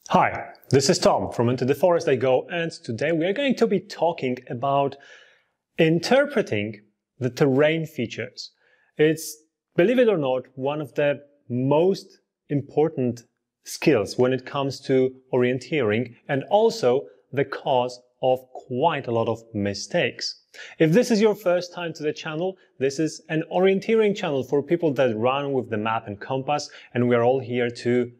Hi, this is Tom from Into the Forest I Go, and today we are going to be talking about interpreting the terrain features. It's, believe it or not, one of the most important skills when it comes to orienteering, and also the cause of quite a lot of mistakes. If this is your first time to the channel, this is an orienteering channel for people that run with the map and compass, and we are all here to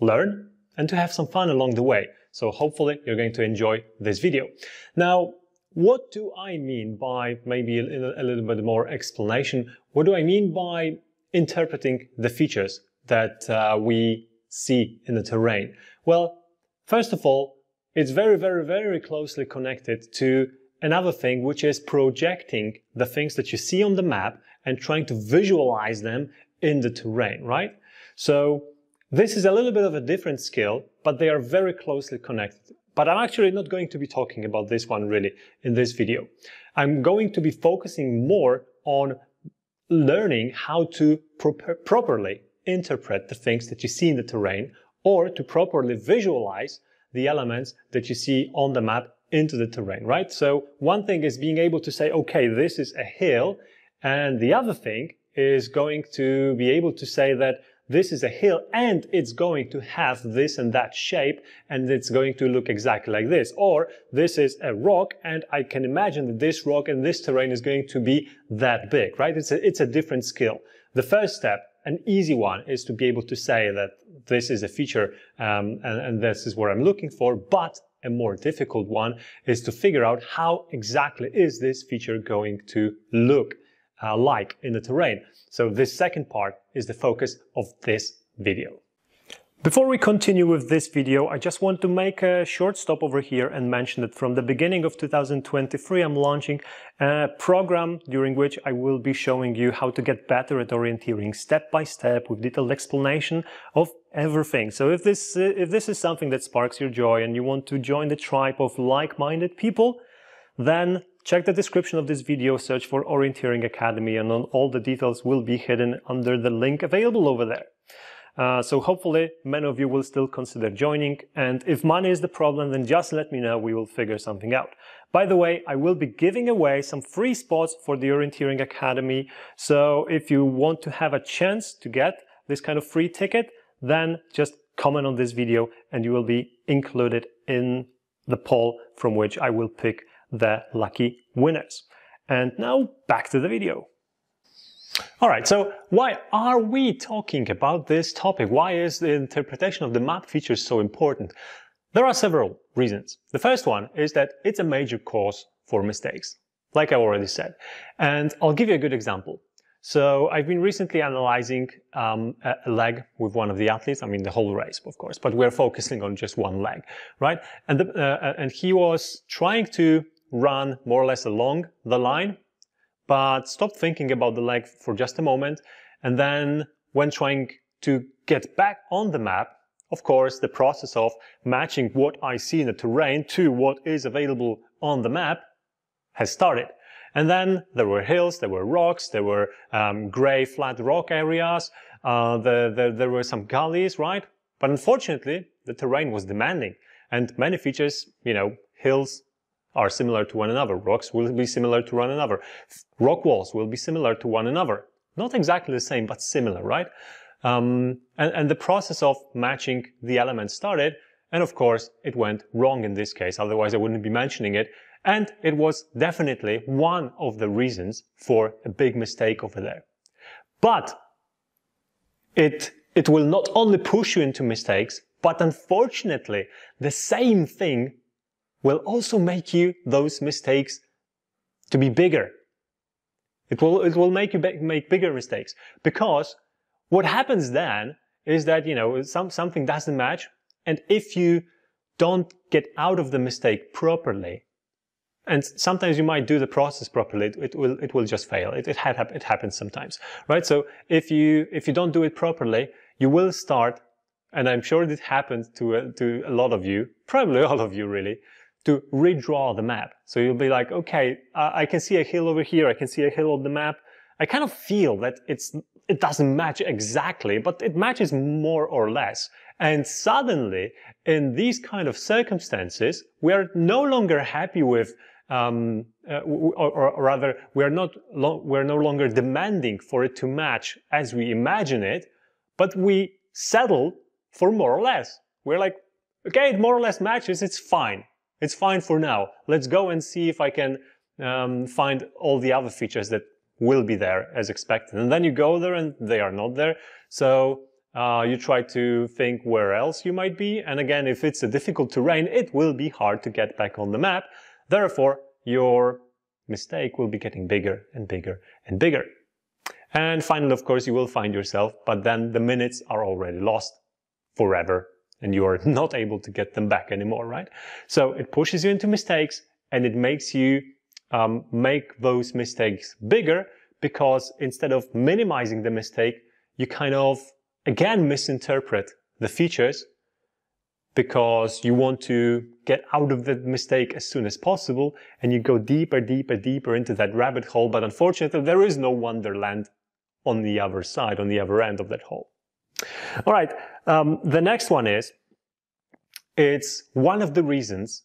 learn and to have some fun along the way. So hopefully you're going to enjoy this video. Now, what do I mean by, maybe a little bit more explanation, what do I mean by interpreting the features that we see in the terrain? Well, first of all, it's very closely connected to another thing, which is projecting the things that you see on the map and trying to visualize them in the terrain, right? So this is a little bit of a different skill, but they are very closely connected. But I'm actually not going to be talking about this one really in this video. I'm going to be focusing more on learning how to properly interpret the things that you see in the terrain, or to properly visualize the elements that you see on the map into the terrain, right? So one thing is being able to say, okay, this is a hill, and the other thing is going to be able to say that this is a hill and it's going to have this and that shape and it's going to look exactly like this. Or this is a rock and I can imagine that this rock and this terrain is going to be that big, right? It's a different skill. The first step, an easy one, is to be able to say that this is a feature and this is what I'm looking for. But a more difficult one is to figure out how exactly is this feature going to look like in the terrain. So this second part is the focus of this video. Before we continue with this video, I just want to make a short stop over here and mention that from the beginning of 2023, I'm launching a program during which I will be showing you how to get better at orienteering step by step with detailed explanation of everything. So if this is something that sparks your joy and you want to join the tribe of like-minded people, then check the description of this video, search for Orienteering Academy, and all the details will be hidden under the link available over there. So hopefully many of you will still consider joining, and if money is the problem, then just let me know, we will figure something out. By the way, I will be giving away some free spots for the Orienteering Academy, so if you want to have a chance to get this kind of free ticket, then just comment on this video and you will be included in the poll from which I will pick the lucky winners. And now back to the video. All right, so why are we talking about this topic? Why is the interpretation of the map features so important? There are several reasons. The first one is that it's a major cause for mistakes, like I already said. And I'll give you a good example. So I've been recently analyzing a leg with one of the athletes. I mean, the whole race, of course, but we're focusing on just one leg, right? And he was trying to run more or less along the line, but stopped thinking about the leg for just a moment. And then when trying to get back on the map, of course, the process of matching what I see in the terrain to what is available on the map has started. And then there were hills, there were rocks, there were gray flat rock areas, there were some gullies, right? But unfortunately, the terrain was demanding, and many features, you know, hills are similar to one another, rocks will be similar to one another, rock walls will be similar to one another. Not exactly the same, but similar, right? And the process of matching the elements started, and of course, it went wrong in this case, otherwise I wouldn't be mentioning it. And it was definitely one of the reasons for a big mistake over there. But it will not only push you into mistakes, but unfortunately, the same thing will also make you those mistakes to be bigger. It will make you make bigger mistakes, because what happens then is that, you know, something doesn't match, and if you don't get out of the mistake properly, and sometimes you might do the process properly, it will just fail. It happens sometimes, right? So if you don't do it properly, you will start, and I'm sure this happens to a lot of you, probably all of you really, to redraw the map. So you'll be like, okay, I can see a hill over here, I can see a hill on the map. I kind of feel that it doesn't match exactly, but it matches more or less. And suddenly, in these kind of circumstances, we are no longer happy with, or rather, we're no longer demanding for it to match as we imagine it, but we settle for more or less. We're like, okay, it more or less matches, it's fine. It's fine for now. Let's go and see if I can find all the other features that will be there as expected. And then you go there and they are not there. So you try to think where else you might be. And again, if it's a difficult terrain, it will be hard to get back on the map. Therefore, your mistake will be getting bigger and bigger and bigger. And finally, of course, you will find yourself, but then the minutes are already lost forever and you are not able to get them back anymore, right? So it pushes you into mistakes and it makes you make those mistakes bigger, because instead of minimizing the mistake, you kind of, again, misinterpret the features because you want to get out of the mistake as soon as possible, and you go deeper, deeper, deeper into that rabbit hole. But unfortunately, there is no wonderland on the other side, on the other end of that hole. All right, the next one is, it's one of the reasons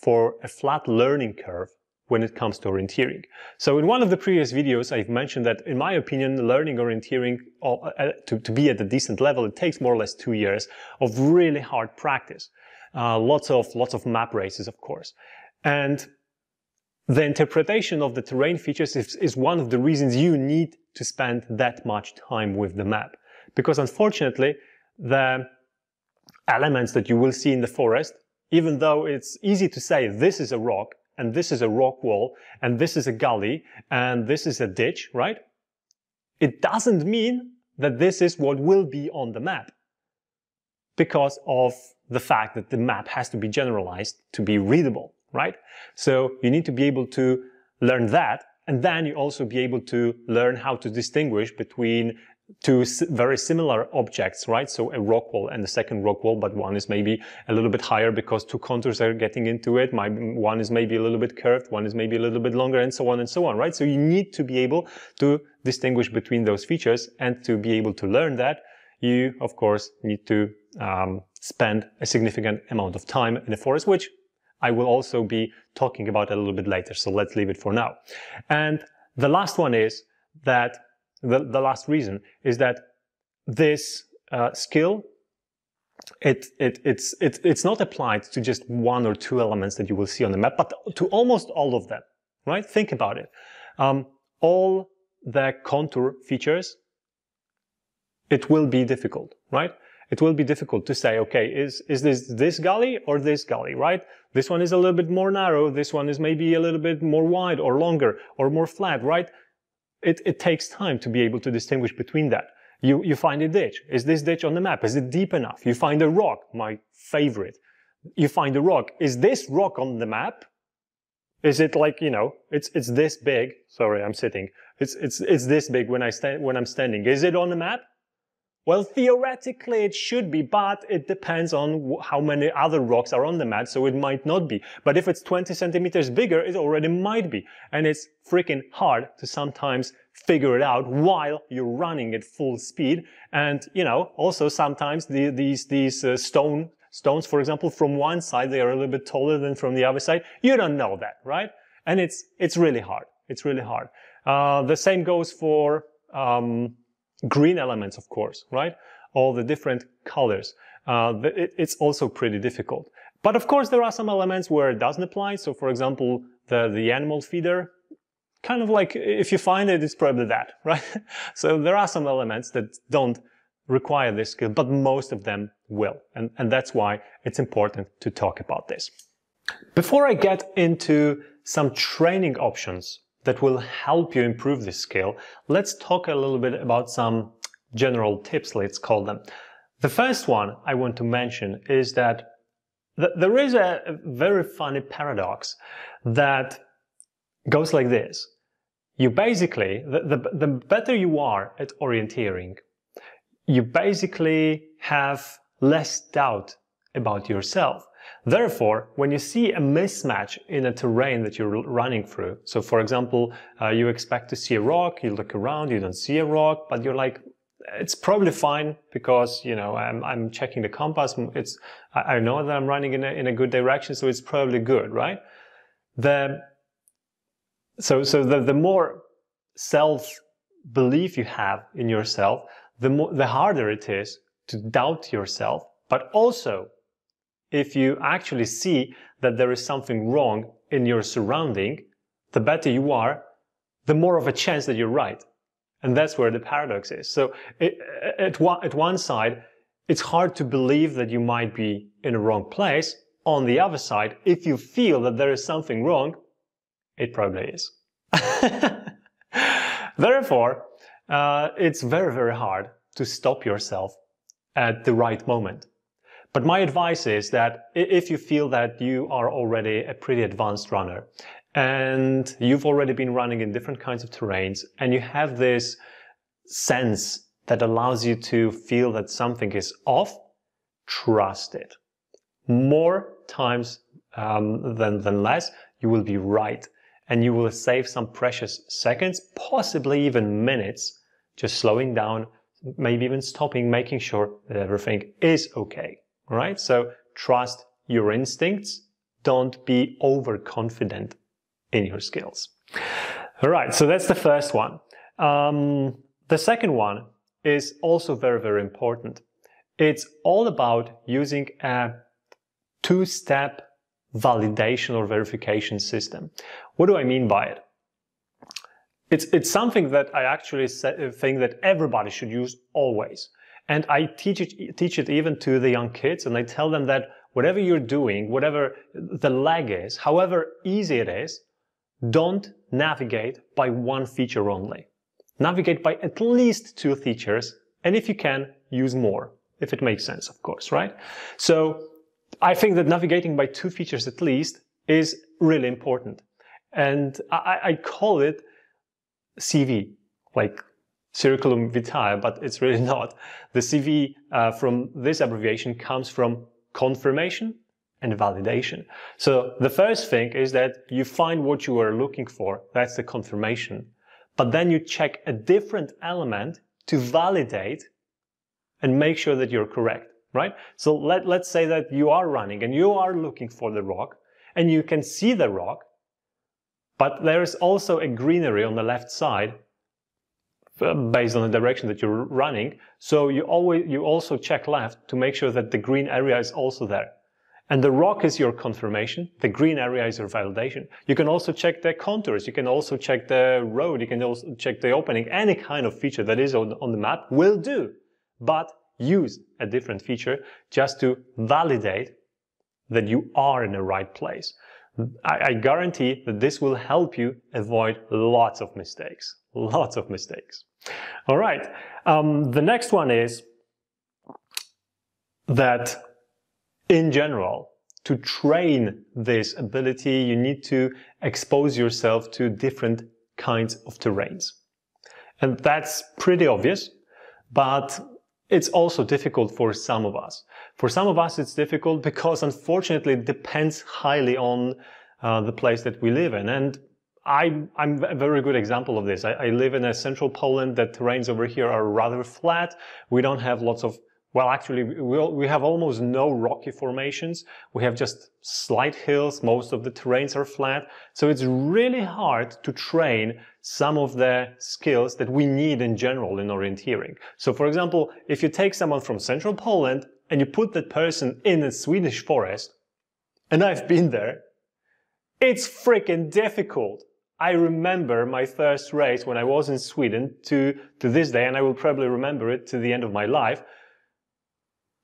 for a flat learning curve when it comes to orienteering. So in one of the previous videos, I've mentioned that, in my opinion, learning orienteering to be at a decent level, it takes more or less 2 years of really hard practice. Lots of map races, of course. And the interpretation of the terrain features is one of the reasons you need to spend that much time with the map. Because unfortunately, the elements that you will see in the forest, even though it's easy to say this is a rock, and this is a rock wall, and this is a gully, and this is a ditch, right? It doesn't mean that this is what will be on the map, because of the fact that the map has to be generalized to be readable, right? So you need to be able to learn that, and then you also be able to learn how to distinguish between two very similar objects, right? So a rock wall and the second rock wall, but one is maybe a little bit higher because two contours are getting into it. One is maybe a little bit curved, one is maybe a little bit longer, and so on, right? So you need to be able to distinguish between those features, and to be able to learn that, you, of course, need to spend a significant amount of time in the forest, which I will also be talking about a little bit later. So let's leave it for now. And the last one is that the last reason is that this skill, it's not applied to just one or two elements that you will see on the map, but to almost all of them, right? Think about it. All the contour features, it will be difficult, right? It will be difficult to say, okay, is this gully or this gully, right? This one is a little bit more narrow, this one is maybe a little bit more wide or longer or more flat, right? It takes time to be able to distinguish between that. You find a ditch. Is this ditch on the map? Is it deep enough? You find a rock, my favorite. You find a rock. Is this rock on the map? Is it like, you know, it's this big. Sorry, I'm sitting. It's this big when I'm standing. Is it on the map? Well, theoretically it should be, but it depends on how many other rocks are on the map, so it might not be. But if it's 20 centimeters bigger, it already might be. And it's freaking hard to sometimes figure it out while you're running at full speed. And, you know, also sometimes these stones, for example, from one side, they are a little bit taller than from the other side. You don't know that, right? And it's really hard. It's really hard. The same goes for green elements, of course, right? All the different colors. It's also pretty difficult. But of course, there are some elements where it doesn't apply. So for example, the animal feeder, kind of like, if you find it, it's probably that, right? So there are some elements that don't require this skill, but most of them will. And that's why it's important to talk about this. Before I get into some training options that will help you improve this skill, let's talk a little bit about some general tips, let's call them. The first one I want to mention is that there is a very funny paradox that goes like this. You basically, the better you are at orienteering, you basically have less doubt about yourself. Therefore, when you see a mismatch in a terrain that you're running through, so for example, you expect to see a rock, you look around, you don't see a rock, but you're like, it's probably fine because, you know, I'm checking the compass. I know that I'm running in a good direction, so it's probably good, right? The more self-belief you have in yourself, the harder it is to doubt yourself. But also, if you actually see that there is something wrong in your surrounding, the better you are, the more of a chance that you're right. And that's where the paradox is. So at one side, it's hard to believe that you might be in a wrong place. On the other side, if you feel that there is something wrong, it probably is. Therefore, it's very, very hard to stop yourself at the right moment. But my advice is that if you feel that you are already a pretty advanced runner and you've already been running in different kinds of terrains and you have this sense that allows you to feel that something is off, trust it. More times than less, you will be right. And you will save some precious seconds, possibly even minutes, just slowing down, maybe even stopping, making sure that everything is okay. All right? So trust your instincts. Don't be overconfident in your skills. All right, so that's the first one. The second one is also very, very important. It's all about using a two-step validation or verification system. What do I mean by it? It's something that I actually think that everybody should use always. And I teach it even to the young kids, and I tell them that whatever you're doing, whatever the lag is, however easy it is, don't navigate by one feature only. Navigate by at least 2 features, and if you can, use more, if it makes sense, of course, right? So I think that navigating by 2 features at least is really important. And I call it CV, like curriculum vitae, but it's really not. The CV from this abbreviation comes from confirmation and validation. So the first thing is that you find what you are looking for. That's the confirmation. But then you check a different element to validate and make sure that you're correct, right? So let's say that you are running and you are looking for the rock and you can see the rock, but there is also a greenery on the left side based on the direction that you're running. So you also check left to make sure that the green area is also there. And the rock is your confirmation, the green area is your validation. You can also check the contours, you can also check the road, you can also check the opening. Any kind of feature that is on the map will do, but use a different feature just to validate that you are in the right place. I guarantee that this will help you avoid lots of mistakes. Lots of mistakes. All right. The next one is that in general, to train this ability, you need to expose yourself to different kinds of terrains. And that's pretty obvious, but it's also difficult for some of us. For some of us, it's difficult because, unfortunately, it depends highly on the place that we live in. And I'm a very good example of this. I live in a central Poland. The terrains over here are rather flat. We don't have lots of, well, actually, we have almost no rocky formations. We have just slight hills. Most of the terrains are flat. So it's really hard to train some of the skills that we need in general in orienteering. So, for example, if you take someone from central Poland and you put that person in a Swedish forest, and I've been there, it's freaking difficult. I remember my first race when I was in Sweden to this day, and I will probably remember it to the end of my life.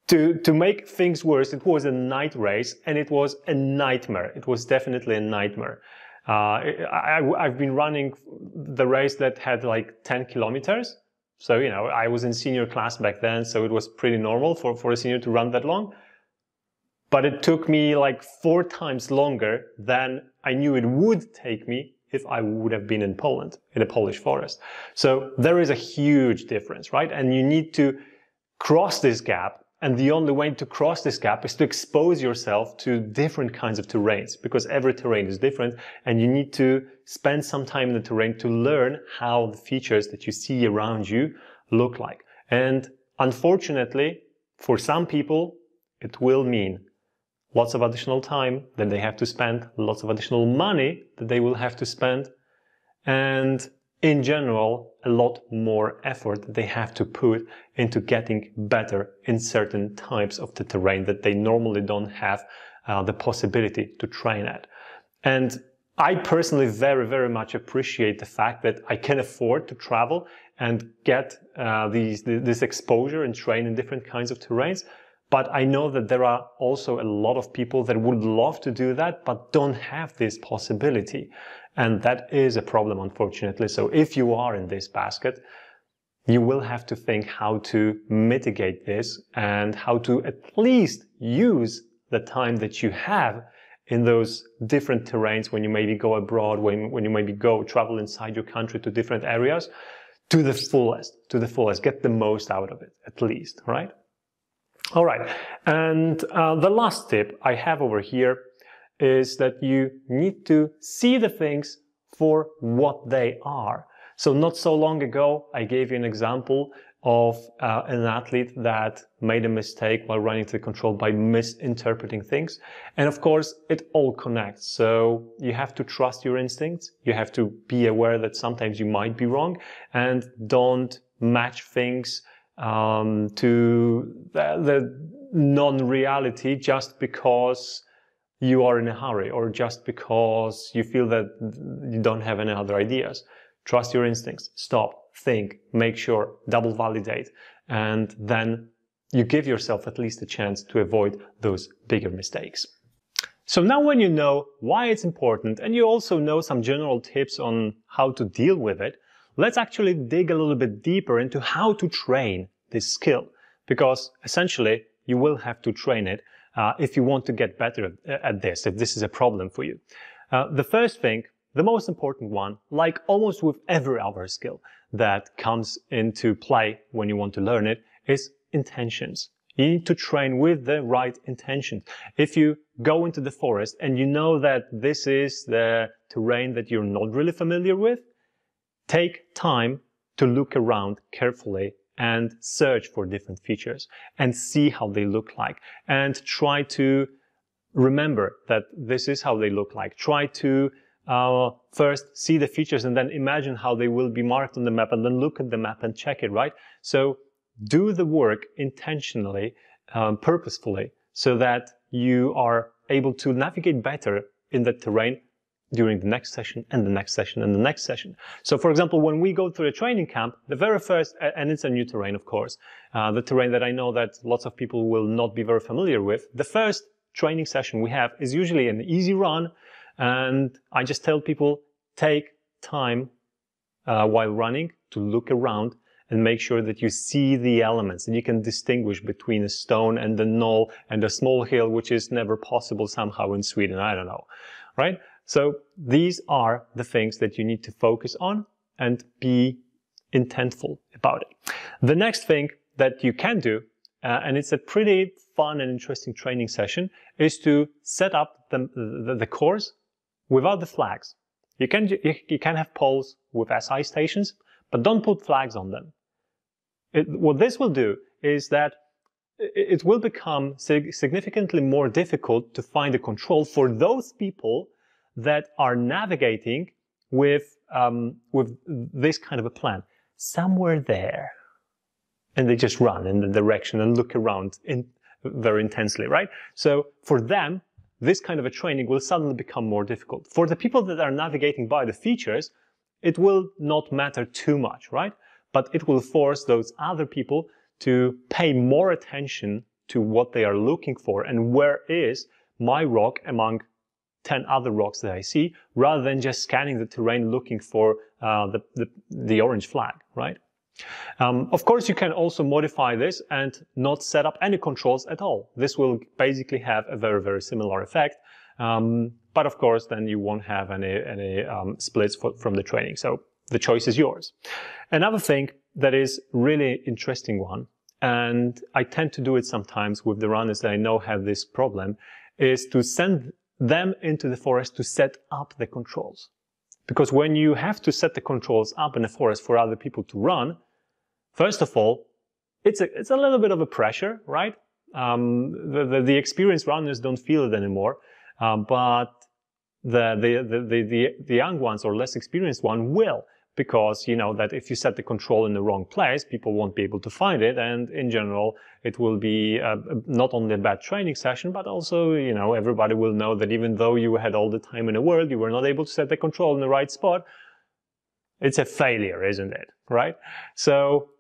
To make things worse, it was a night race, and it was a nightmare. It was definitely a nightmare. I've been running the race that had like 10 kilometers. So, you know, I was in senior class back then, so it was pretty normal for a senior to run that long. But it took me like 4 times longer than I knew it would take me if I would have been in Poland, in a Polish forest. So there is a huge difference, right? And you need to cross this gap. And the only way to cross this gap is to expose yourself to different kinds of terrains, because every terrain is different, and you need to spend some time in the terrain to learn how the features that you see around you look like. And unfortunately, for some people, it will mean lots of additional time that they have to spend, lots of additional money that they will have to spend, and in general, a lot more effort that they have to put into getting better in certain types of the terrain that they normally don't have the possibility to train at. And I personally very, very much appreciate the fact that I can afford to travel and get this exposure and train in different kinds of terrains. But I know that there are also a lot of people that would love to do that, but don't have this possibility. And that is a problem, unfortunately. So if you are in this basket, you will have to think how to mitigate this and how to at least use the time that you have in those different terrains when you maybe go abroad, when you maybe go travel inside your country to different areas, to the fullest, get the most out of it, at least, right? All right, and the last tip I have over here is that you need to see the things for what they are. So not so long ago, I gave you an example of an athlete that made a mistake while running to the control by misinterpreting things. And of course, it all connects. So you have to trust your instincts. You have to be aware that sometimes you might be wrong, and don't match things to the non-reality just because you are in a hurry or just because you feel that you don't have any other ideas. Trust your instincts. Stop, think, make sure, double validate, and then you give yourself at least a chance to avoid those bigger mistakes. So now when you know why it's important and you also know some general tips on how to deal with it, let's actually dig a little bit deeper into how to train this skill, because essentially you will have to train it if you want to get better at this, if this is a problem for you. The first thing, the most important one, like almost with every other skill that comes into play when you want to learn it, is intentions. You need to train with the right intentions. If you go into the forest and you know that this is the terrain that you're not really familiar with, take time to look around carefully and search for different features and see how they look like, and try to remember that this is how they look like. Try to first see the features and then imagine how they will be marked on the map, and then look at the map and check it, right? So do the work intentionally, purposefully, so that you are able to navigate better in that terrain during the next session and the next session and the next session. So for example, when we go through a training camp, the very first, and it's a new terrain, of course, the terrain that I know that lots of people will not be very familiar with, the first training session we have is usually an easy run. And I just tell people, take time while running to look around and make sure that you see the elements and you can distinguish between a stone and a knoll and a small hill, which is never possible somehow in Sweden, I don't know, right? So these are the things that you need to focus on and be intentful about it. The next thing that you can do, and it's a pretty fun and interesting training session, is to set up the course without the flags. You can have poles with SI stations, but don't put flags on them. What this will do is that it will become significantly more difficult to find a control for those people that are navigating with this kind of a plan. Somewhere there. And they just run in the direction and look around very intensely, right? So for them, this kind of a training will suddenly become more difficult. For the people that are navigating by the features, it will not matter too much, right? But it will force those other people to pay more attention to what they are looking for and where is my rock among 10 other rocks that I see, rather than just scanning the terrain looking for the orange flag, right? Of course, you can also modify this and not set up any controls at all. This will basically have a very, very similar effect. But of course, then you won't have any splits from the training. So the choice is yours. Another thing that is really interesting one, and I tend to do it sometimes with the runners that I know have this problem, is to send them into the forest to set up the controls. Because when you have to set the controls up in the forest for other people to run, first of all, it's a little bit of a pressure, right? The experienced runners don't feel it anymore, but the young ones or less experienced one will, because you know that if you set the control in the wrong place, people won't be able to find it, and in general it will be not only a bad training session, but also, you know, everybody will know that even though you had all the time in the world, you were not able to set the control in the right spot. It's a failure, isn't it? Right? So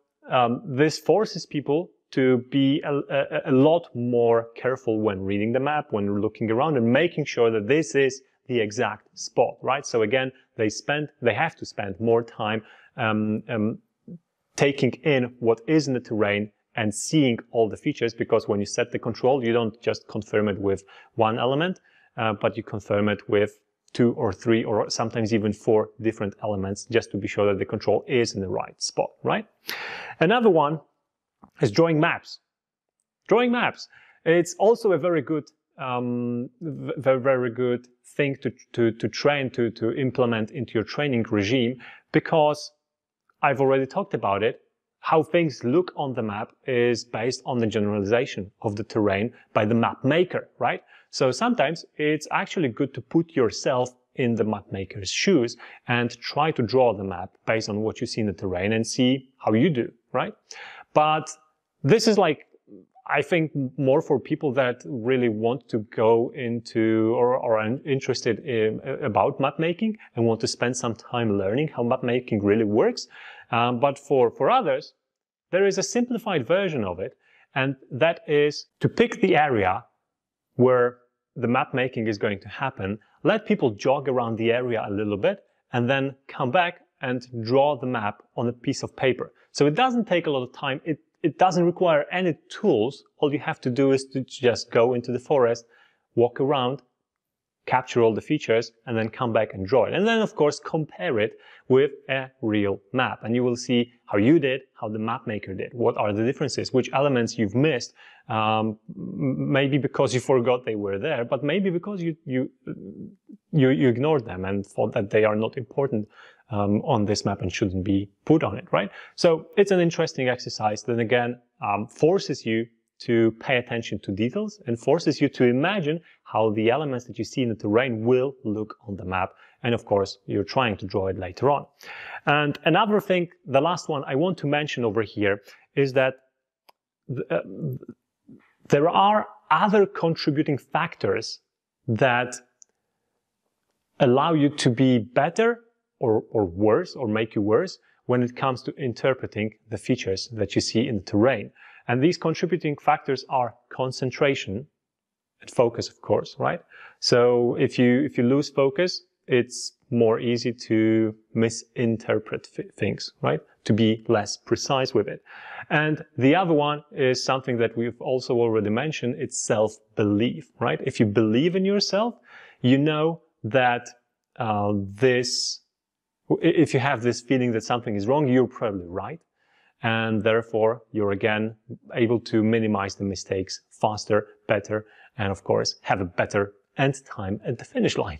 this forces people to be a lot more careful when reading the map, when looking around, and making sure that this is the exact spot, right? So again, they have to spend more time taking in what is in the terrain and seeing all the features, because when you set the control, you don't just confirm it with one element, but you confirm it with 2 or 3 or sometimes even 4 different elements, just to be sure that the control is in the right spot, right? Another one is drawing maps. Drawing maps. It's also a very good, very good thing to train, to implement into your training regime, because I've already talked about it. How things look on the map is based on the generalization of the terrain by the map maker, right? So sometimes it's actually good to put yourself in the map maker's shoes and try to draw the map based on what you see in the terrain and see how you do, right? But this is like, I think, more for people that really want to go into or are interested about map making and want to spend some time learning how map making really works. But for others, there is a simplified version of it, and that is to pick the area where the map making is going to happen, let people jog around the area a little bit, and then come back and draw the map on a piece of paper. So it doesn't take a lot of time. It doesn't require any tools. All you have to do is to just go into the forest, walk around, capture all the features, and then come back and draw it. And then, of course, compare it with a real map. And you will see how you did, how the map maker did. What are the differences? Which elements you've missed? Maybe because you forgot they were there, but maybe because you ignored them and thought that they are not important on this map and shouldn't be put on it, right? So it's an interesting exercise that, again, forces you to pay attention to details and forces you to imagine how the elements that you see in the terrain will look on the map. And of course, you're trying to draw it later on. And another thing, the last one I want to mention over here, is that there are other contributing factors that allow you to be better or worse, or make you worse, when it comes to interpreting the features that you see in the terrain. And these contributing factors are concentration and focus, of course, right? So if you lose focus, it's more easy to misinterpret things, right? To be less precise with it. And the other one is something that we've also already mentioned. It's self-belief, right? If you believe in yourself, you know that if you have this feeling that something is wrong, you're probably right. And therefore, you're again able to minimize the mistakes faster, better, and of course, have a better end time at the finish line.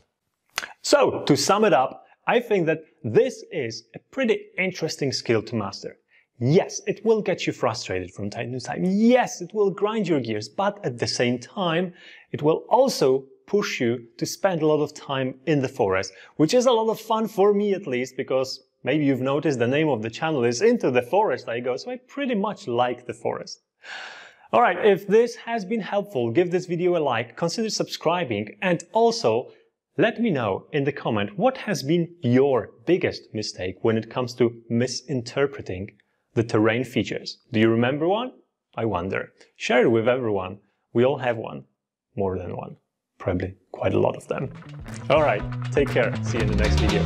So, to sum it up, I think that this is a pretty interesting skill to master. Yes, it will get you frustrated from time to time. Yes, it will grind your gears, but at the same time, it will also push you to spend a lot of time in the forest, which is a lot of fun for me at least, because maybe you've noticed the name of the channel is Into the Forest I Go, so I pretty much like the forest. Alright, if this has been helpful, give this video a like, consider subscribing, and also let me know in the comment what has been your biggest mistake when it comes to misinterpreting the terrain features. Do you remember one? I wonder. Share it with everyone. We all have one. More than one. Probably quite a lot of them. Alright, take care. See you in the next video.